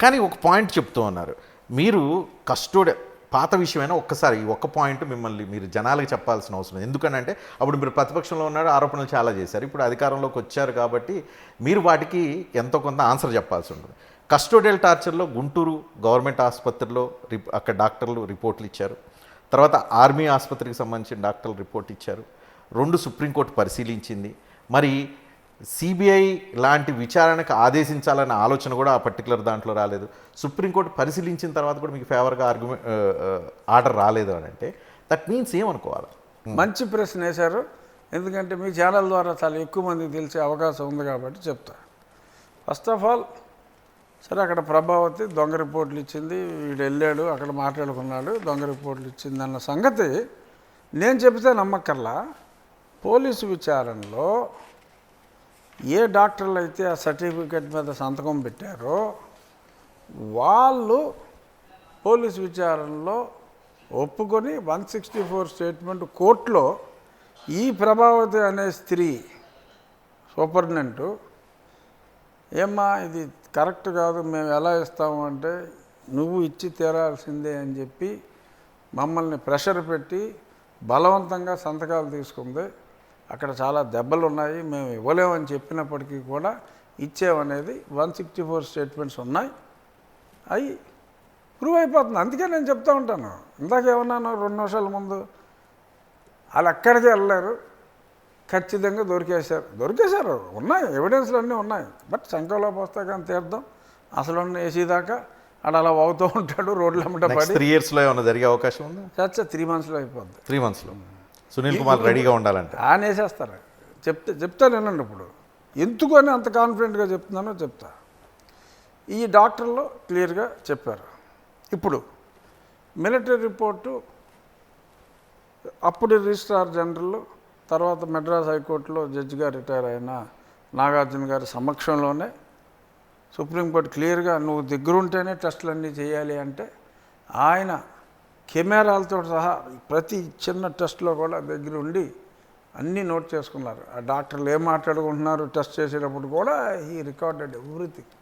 కానీ ఒక పాయింట్ చెప్తూ ఉన్నారు మీరు కస్టోడి పాత విషయమైనా ఒక్కసారి ఈ ఒక్క పాయింట్ మిమ్మల్ని మీరు జనాలకు చెప్పాల్సిన అవసరం లేదు. ఎందుకనంటే అప్పుడు మీరు ప్రతిపక్షంలో ఉన్నారు, ఆరోపణలు చాలా చేశారు. ఇప్పుడు అధికారంలోకి వచ్చారు కాబట్టి మీరు వాటికి ఎంతో కొంత ఆన్సర్ చెప్పాల్సి ఉంటుంది. కస్టోడియల్ టార్చర్లో గుంటూరు గవర్నమెంట్ ఆసుపత్రిలో అక్కడ డాక్టర్లు రిపోర్ట్లు ఇచ్చారు. తర్వాత ఆర్మీ ఆసుపత్రికి సంబంధించిన డాక్టర్లు రిపోర్ట్ ఇచ్చారు. 2 సుప్రీంకోర్టు పరిశీలించింది. మరి సిబిఐ లాంటి విచారణకు ఆదేశించాలన్న ఆలోచన కూడా ఆ పర్టికులర్ దాంట్లో రాలేదు. సుప్రీంకోర్టు పరిశీలించిన తర్వాత కూడా మీకు ఫేవర్గా ఆర్డర్ రాలేదు అని అంటే దట్ మీన్స్ ఏమనుకోవాలి? మంచి ప్రశ్న వేశారు. ఎందుకంటే మీ ఛానల్ ద్వారా చాలా ఎక్కువ మందికి తెలిసే అవకాశం ఉంది కాబట్టి చెప్తా. ఫస్ట్ ఆఫ్ ఆల్ సరే, అక్కడ ప్రభావతి దొంగ రిపోర్ట్లు ఇచ్చింది, వీడు వెళ్ళాడు అక్కడ మాట్లాడుకున్నాడు, దొంగ రిపోర్ట్లు ఇచ్చింది అన్న సంగతి నేను చెబితే నమ్మక్కర్లా. పోలీసు విచారణలో ఏ డాక్టర్లు అయితే ఆ సర్టిఫికెట్ మీద సంతకం పెట్టారో వాళ్ళు పోలీసు విచారణలో ఒప్పుకొని 164 స్టేట్మెంట్ కోర్టులో ఈ ప్రభావతి అనే స్త్రీ సూపరింటెండెంట్ ఏమ్మా ఇది కరెక్ట్ కాదు, మేము ఎలా ఇస్తాము అంటే నువ్వు ఇచ్చి తీరాల్సిందే అని చెప్పి మమ్మల్ని ప్రెషర్ పెట్టి బలవంతంగా సంతకాలు తీసుకుంది. అక్కడ చాలా దెబ్బలు ఉన్నాయి, మేము ఇవ్వలేమని చెప్పినప్పటికీ కూడా ఇచ్చేవనేది 164 స్టేట్మెంట్స్ ఉన్నాయి. అవి ప్రూవ్ అయిపోతుంది. అందుకే నేను చెప్తూ ఉంటాను. ఇందాక ఏమన్నాను 2 నిమిషాల ముందు, వాళ్ళు ఎక్కడికి వెళ్ళలేరు, ఖచ్చితంగా దొరికేశారు. ఉన్నాయి, ఎవిడెన్స్లు అన్నీ ఉన్నాయి. బట్ శంఖంలో పుస్తకం తీర్థం అసలు ఏసీ దాకా అలా అవుతూ ఉంటాడు రోడ్ల మీద పడి. 3 yearsలో ఏమైనా జరిగే అవకాశం ఉంది? 3 monthsలో అయిపోద్ది. 3 monthsలో సునీల్ కుమార్ రెడీగా ఉండాలంటే ఆయన వేసేస్తారు. చెప్తాను వినండి. ఇప్పుడు ఎందుకు అని అంత కాన్ఫిడెంట్గా చెప్తున్నానో చెప్తా. ఈ డాక్టర్లు క్లియర్గా చెప్పారు. ఇప్పుడు మిలిటరీ రిపోర్టు అప్పుడు రిజిస్ట్రార్ జనరల్, తర్వాత మెడ్రాస్ హైకోర్టులో జడ్జిగా రిటైర్ అయిన నాగార్జున గారి సమక్షంలోనే సుప్రీంకోర్టు క్లియర్గా నువ్వు దగ్గరుంటేనే టెస్టులన్నీ చేయాలి అంటే ఆయన కెమెరాలతో సహా ప్రతి చిన్న టెస్ట్లో కూడా దగ్గర ఉండి అన్నీ నోట్ చేసుకున్నారు. ఆ డాక్టర్లు ఏం మాట్లాడుకుంటున్నారు టెస్ట్ చేసేటప్పుడు కూడా ఈ రికార్డెడ్ ఎవ్రీథింగ్.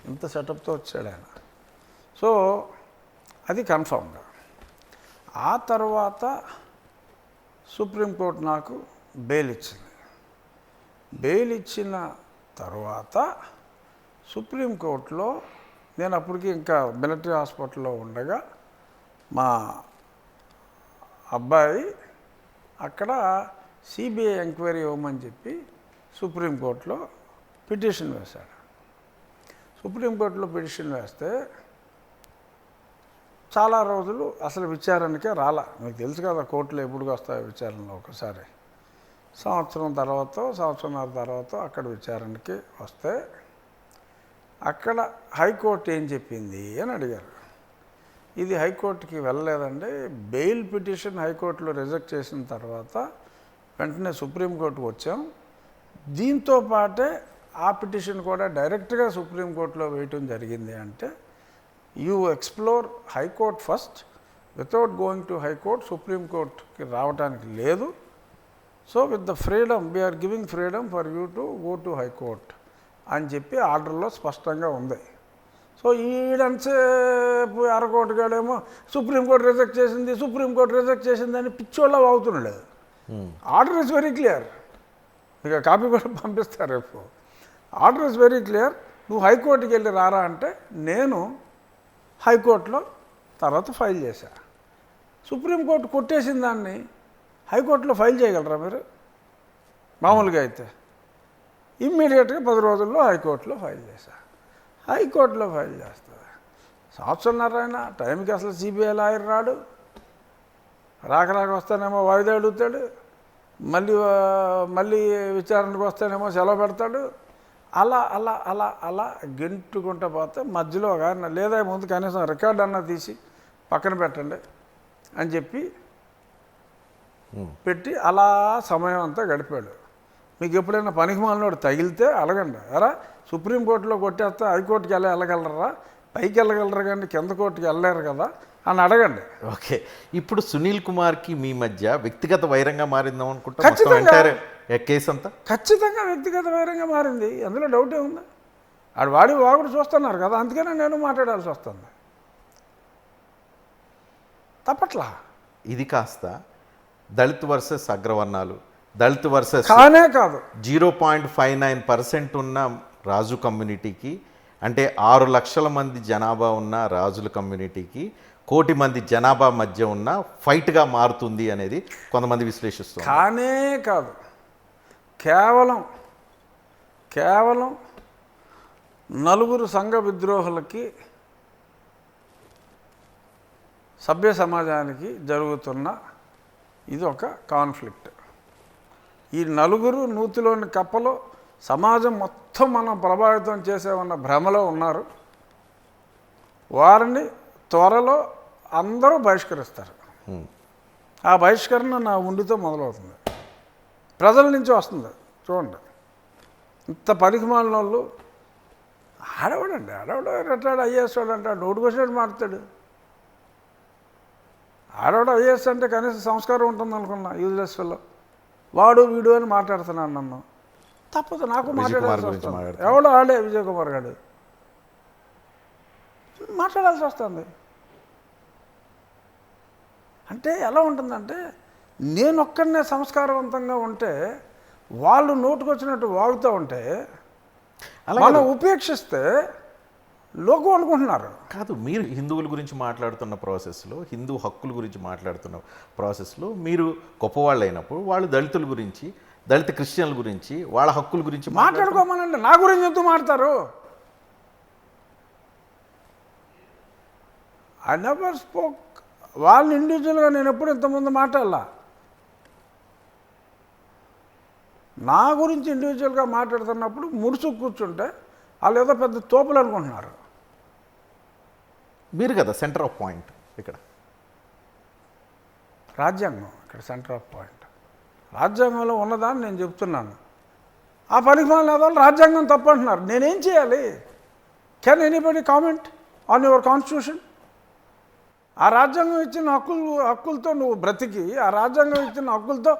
ఇంత సెటప్తో వచ్చాడు ఆయన. సో అది కన్ఫామ్గా. ఆ తర్వాత సుప్రీంకోర్టు నాకు బెయిల్ ఇచ్చింది. బెయిల్ ఇచ్చిన తర్వాత సుప్రీంకోర్టులో నేను అప్పటికి ఇంకా మిలిటరీ హాస్పిటల్లో ఉండగా మా అబ్బాయి అక్కడ సిబిఐ ఎంక్వైరీ ఇవ్వమని చెప్పి సుప్రీంకోర్టులో పిటిషన్ వేశాడు. సుప్రీంకోర్టులో పిటిషన్ వేస్తే చాలా రోజులు అసలు విచారణకే రాలా. మీకు తెలుసు కదా కోర్టులో ఎప్పుడు వస్తాయి విచారణలో. ఒకసారి సంవత్సరంన్నర తర్వాత అక్కడ విచారణకి వస్తే అక్కడ హైకోర్టు ఏం చెప్పింది అని అడిగారు. ఇది హైకోర్టుకి వెళ్ళలేదండి. బెయిల్ పిటిషన్ హైకోర్టులో రిజెక్ట్ చేసిన తర్వాత వెంటనే సుప్రీంకోర్టుకు వచ్చాం. దీంతో పాటే ఆ పిటిషన్ కూడా డైరెక్ట్గా సుప్రీంకోర్టులో వేయటం జరిగింది. అంటే you explore high court first, without going to high court సుప్రీంకోర్టుకి రావడానికి లేదు. So with the freedom we are giving freedom for you to go to high court అని చెప్పి ఆర్డర్లో స్పష్టంగా ఉంది. సో ఈడంతసేపు అరకోటగాడేమో సుప్రీంకోర్టు రిజెక్ట్ చేసిందని పిచ్చోళ్ళ అవుతున్నాడు. Order is very clear. ఇక కాపీ కూడా పంపిస్తారు రేపు. Order is very clear. నువ్వు హైకోర్టుకి వెళ్ళి రారా అంటే నేను హైకోర్టులో తర్వాత ఫైల్ చేశా. సుప్రీంకోర్టు కొట్టేసిన దాన్ని హైకోర్టులో ఫైల్ చేయగలరా మీరు? మామూలుగా అయితే ఇమ్మీడియట్గా 10 రోజుల్లో హైకోర్టులో ఫైల్ చేశా. హైకోర్టులో ఫైల్ చేస్తుంది. సంవత్సరంన్నర అయినా టైంకి అసలు సిబిఐ లాయర్ రాడు. రాక వస్తానేమో వాయిదా అడుగుతాడు, మళ్ళీ విచారణకు వస్తానేమో సెలవు పెడతాడు. అలా అలా అలా అలా గెంటుకుంటూ పోతే మధ్యలో ఆయన లేదా ముందు కనీసం రికార్డు అన్నా తీసి పక్కన పెట్టండి అని చెప్పి పెట్టి అలా సమయం అంతా గడిపాడు. మీకు ఎప్పుడైనా పనికి మాలినోడు తగిలితే అడగండి, ఎరా సుప్రీంకోర్టులో కొట్టేస్తే హైకోర్టుకి వెళ్ళగలరా, పైకి వెళ్ళగలరు కానీ కింద కోర్టుకి వెళ్ళలేరు కదా అని అడగండి. ఓకే, ఇప్పుడు సునీల్ కుమార్కి మీ మధ్య వ్యక్తిగత వైరంగా మారిందాం అనుకుంటా. కేసు అంతా ఖచ్చితంగా వ్యక్తిగత వైరంగా మారింది. అందులో డౌటే ఉంది. వాడి వాగుడు చూస్తున్నారు కదా, అందుకనే నేను మాట్లాడాల్సి వస్తుంది. తప్పట్లా. ఇది కాస్త దళిత్ వర్సెస్ అగ్రవర్ణాలు, దళిత్ వర్సెస్ కానే కాదు. 0.59% ఉన్న రాజు కమ్యూనిటీకి, అంటే 6 లక్షల మంది జనాభా ఉన్న రాజుల కమ్యూనిటీకి 1 కోటి మంది జనాభా మధ్య ఉన్న ఫైట్గా మారుతుంది అనేది కొంతమంది విశ్లేషిస్తారు. కానే కాదు. కేవలం 4 సంఘ విద్రోహులకి సభ్య సమాజానికి జరుగుతున్న ఇది ఒక కాన్ఫ్లిక్ట్. ఈ 4 నూతిలోని కప్పలో సమాజం మొత్తం మనం ప్రభావితం చేసేమన్న భ్రమలో ఉన్నారు. వారిని త్వరలో అందరూ బహిష్కరిస్తారు. ఆ బహిష్కరణ నా ఉండితో మొదలవుతుంది, ప్రజల నుంచి వస్తుంది. చూడండి, ఇంత పనికిమాలిన వాళ్ళు ఆడవాడు రెట్టాడు ఐఏఎస్ వాడు అంటాడు, నోటుకు వచ్చినట్టు మాట్లాడు. ఆడవాడు ఐఏఎస్ అంటే కనీసం సంస్కారం ఉంటుంది అనుకున్నా. యూజ్లెస్ ఫెల్లో వాడు వీడు అని మాట్లాడుతున్నాను. నన్ను తప్పదు, నాకు మాట్లాడాల్సి వస్తుంది. ఎవడో ఆడే విజయ్ కుమార్ గారు మాట్లాడాల్సి వస్తుంది. అంటే ఎలా ఉంటుందంటే, నేనొక్కడనే సంస్కారవంతంగా ఉంటే వాళ్ళు నోటుకొచ్చినట్టు వాగుతూ ఉంటే మనం ఉపేక్షిస్తే లోకం అనుకుంటున్నారు. కాదు, మీరు హిందువుల గురించి మాట్లాడుతున్న ప్రాసెస్లో, హిందూ హక్కుల గురించి మాట్లాడుతున్న ప్రాసెస్లో మీరు గొప్పవాళ్ళు అయినప్పుడు వాళ్ళు దళితుల గురించి, దళిత క్రిస్టియన్ల గురించి, వాళ్ళ హక్కుల గురించి మాట్లాడుకోమనండి. నా గురించి ఎందుకు మాట్లాడతారు? I never spoke. వాళ్ళని ఇండివిజువల్గా నేను ఎప్పుడు ఇంతకుముందు మాట్లాడలా. నా గురించి ఇండివిజువల్గా మాట్లాడుతున్నప్పుడు ముడుచు కూర్చుంటే వాళ్ళు ఏదో పెద్ద తోపులు అనుకుంటున్నారు. మీరు కదా సెంటర్ ఆఫ్ పాయింట్. ఇక్కడ రాజ్యాంగం ఇక్కడ సెంటర్ ఆఫ్ పాయింట్. రాజ్యాంగంలో ఉన్నదాన్ని నేను చెప్తున్నాను. ఆ పనికిమాలిన వాళ్ళు రాజ్యాంగం తప్పు అంటున్నారు. నేనేం చేయాలి? Can anybody comment on your constitution? ఆ రాజ్యాంగం ఇచ్చిన హక్కులతో నువ్వు బ్రతికి, ఆ రాజ్యాంగం ఇచ్చిన హక్కులతో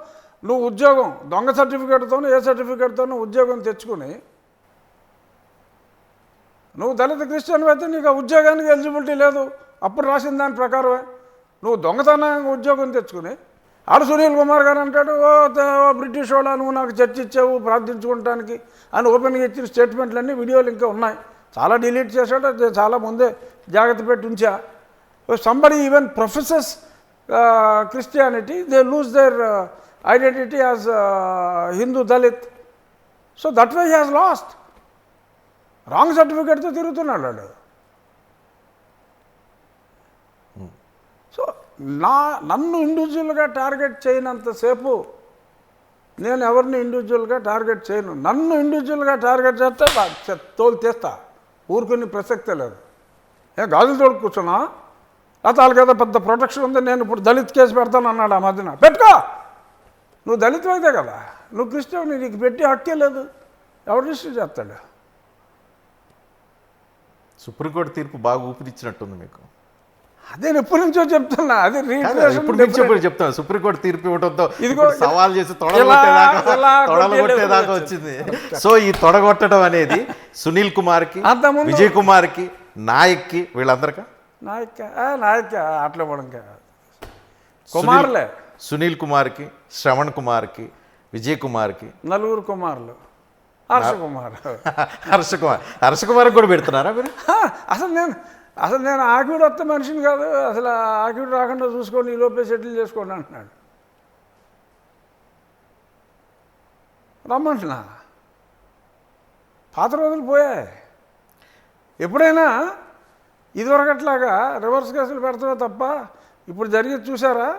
నువ్వు ఉద్యోగం, దొంగ సర్టిఫికేట్తోనూ ఏ సర్టిఫికేట్తోనూ ఉద్యోగం తెచ్చుకుని, నువ్వు దళిత క్రిస్టియన్ అయితే నీకు ఆ ఉద్యోగానికి ఎలిజిబిలిటీ లేదు. అప్పుడు రాసిన దాని ప్రకారమే నువ్వు దొంగతనంగా ఉద్యోగం తెచ్చుకుని, ఆడు సునీల్ కుమార్ గారు అంటాడు, ఓ బ్రిటిష్ వాళ్ళ నువ్వు నాకు చర్చ ఇచ్చావు ప్రార్థించుకోవటానికి అని ఓపెన్గా ఇచ్చిన స్టేట్మెంట్లన్నీ వీడియోలు ఇంకా ఉన్నాయి. చాలా డిలీట్ చేశాడు, అది చాలా ముందే జాగ్రత్త పెట్టి ఉంచా. Somebody even professors Christianity, they lose their identity as Hindu Dalit. So that way he has lost. Wrong సర్టిఫికేట్తో తిరుగుతున్నాడు వాడు. సో నన్ను ఇండివిజువల్గా టార్గెట్ చేయనంతసేపు నేను ఎవరిని ఇండివిజువల్గా టార్గెట్ చేయను. నన్ను ఇండివిజువల్గా టార్గెట్ చేస్తే తోలు తీస్తా, ఊరుకుని ప్రసక్తే లేదు. గాజులు తోడు కూర్చున్నా, వాళ్ళకి ఏదో పెద్ద ప్రొటెక్షన్ ఉంది, నేను ఇప్పుడు దళిత్ కేసు పెడతాను అన్నాడు ఆ మధ్యన. పెట్టుకో, నువ్వు దళిత్ అయితే కదా, నువ్వు క్రిస్టియన్, నీకు పెట్టి హక్కే లేదు. ఎవరు రిజిస్టర్ చేస్తాడు? సుప్రీంకోర్టు తీర్పు బాగా ఊపిరిచ్చినట్టుంది మీకు. అదే ఎప్పటి నుంచో చెప్తున్నా. అది చెప్తాను, సుప్రీంకోర్టు తీర్పు ఇవ్వడంతో సవాల్ చేసి తొడగొట్టేదాకా వచ్చింది. సో ఈ తొడగొట్టడం అనేది సునీల్ కుమార్కి, విజయ్ కుమార్కి, నాయక్కి, వీళ్ళందరికీ నాయక్ అట్లా పడం కుమార్లే. సునీల్ కుమార్కి, శ్రవణ్ కుమార్కి, విజయ్ కుమార్కి 4 కుమారులు. హర్ష కుమార్ కూడా పెడుతున్నారా మీరు? అసలు నేను ఆకివిడ వస్తే మనిషిని కాదు, అసలు ఆకివిడ రాకుండా చూసుకోండి, ఈ లోపే సెటిల్ చేసుకోండి అంటున్నాడు. రమ్మంటున్నా, పాత రోజులు పోయాయి. ఎప్పుడైనా ఇదివరకట్లాగా రివర్స్ కేసులు పెడతామే తప్ప ఇప్పుడు జరిగేది చూసారా?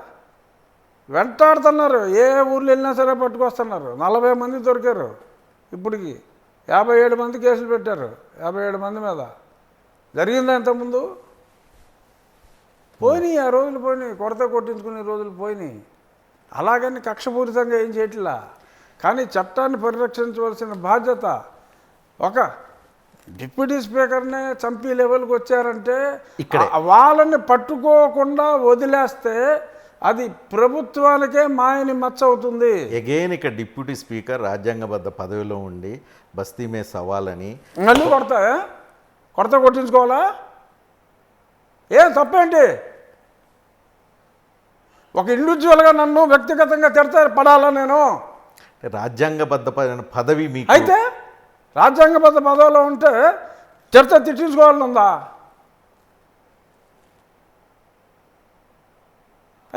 వెంటాడుతున్నారు, ఏ ఊర్లో వెళ్ళినా సరే పట్టుకొస్తున్నారు. 40 మంది దొరికారు. ఇప్పటికి 57 మంది కేసులు పెట్టారు. 57 మంది మీద జరిగిందా ఇంతకుముందు? పోయినాయి, ఆ రోజులు పోయినాయి, కొరత కొట్టించుకునే రోజులు పోయినాయి. అలాగని కక్షపూరితంగా ఏం చేయట్లా. కానీ చట్టాన్ని పరిరక్షించవలసిన బాధ్యత, ఒక డిప్యూటీ స్పీకర్నే చంపి లెవెల్కి వచ్చారంటే వాళ్ళని పట్టుకోకుండా వదిలేస్తే అది ప్రభుత్వానికే మాయని మచ్చ అవుతుంది. అగైన్ ఇక డిప్యూటీ స్పీకర్ రాజ్యాంగబద్ధ పదవిలో ఉండి బస్తీ మే సవాలని మళ్ళీ కొట్టించుకోవాలా? ఏం తప్పేంటి? ఒక ఇండివిజువల్గా నన్ను వ్యక్తిగతంగా తిడతా పడాలా నేను? రాజ్యాంగబద్ధ పదవి మీకు అయితే రాజ్యాంగబద్ధ పదవిలో ఉంటే తిట్టించుకోవాలని ఉందా?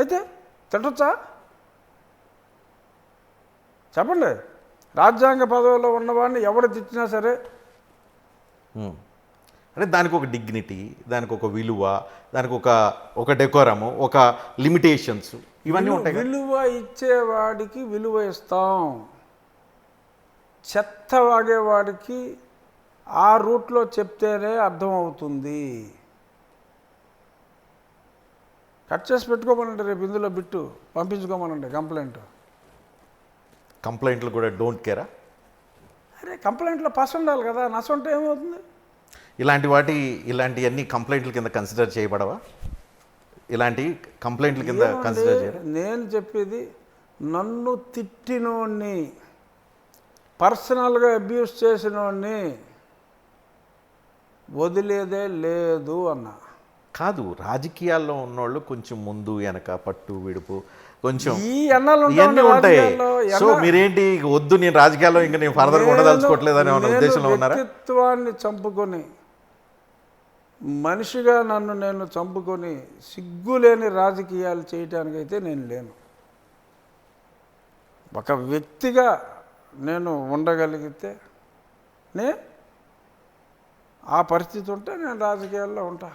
అయితే తిట్టొచ్చా? చెప్పండి. రాజ్యాంగ పదవిలో ఉన్నవాడిని ఎవరు తిట్టినా సరే అంటే దానికి ఒక డిగ్నిటీ, దానికి ఒక విలువ, దానికి ఒక డెకోరము, ఒక లిమిటేషన్స్ ఇవన్నీ ఉంటాయి. విలువ ఇచ్చేవాడికి విలువ ఇస్తాం, చెత్త వాగేవాడికి ఆ రూట్లో చెప్తేనే అర్థమవుతుంది. కట్ చేసి పెట్టుకోమనండి, రేపు ఇందులో బిట్టు పంపించుకోమనండి కంప్లైంట్లు కూడా డోంట్ కేరా. అరే కంప్లైంట్లో పస్ ఉండాలి కదా, నస ఉంటే ఏమవుతుంది? ఇలాంటివన్నీ కంప్లైంట్ల కింద కన్సిడర్ చేయబడవా? ఇలాంటి కంప్లైంట్ల కింద కన్సిడర్ చేయరా? నేను చెప్పేది నన్ను తిట్టినోడిని, పర్సనల్గా అబ్యూస్ చేసినోడిని వదిలేదే లేదు అన్న. కాదు, రాజకీయాల్లో ఉన్నోళ్ళు కొంచెం ముందు వెనక పట్టు విడుపు కొంచెం ఈ ఎన్నాళ్ళు ఇవన్నీ ఉంటాయి. సో మీరేంటి వద్దు, నేను రాజకీయాల్లో ఇంకా నేను ఫర్దర్గా ఉండదలుచుకోవట్లేదు అనే ఉద్దేశంలో ఉన్నారా? వ్యక్తిత్వాన్ని చంపుకొని, మనిషిగా నన్ను నేను చంపుకొని సిగ్గులేని రాజకీయాలు చేయటానికైతే నేను లేను. ఒక వ్యక్తిగా నేను ఉండగలిగితే ఆ పరిస్థితి ఉంటే నేను రాజకీయాల్లో ఉంటా.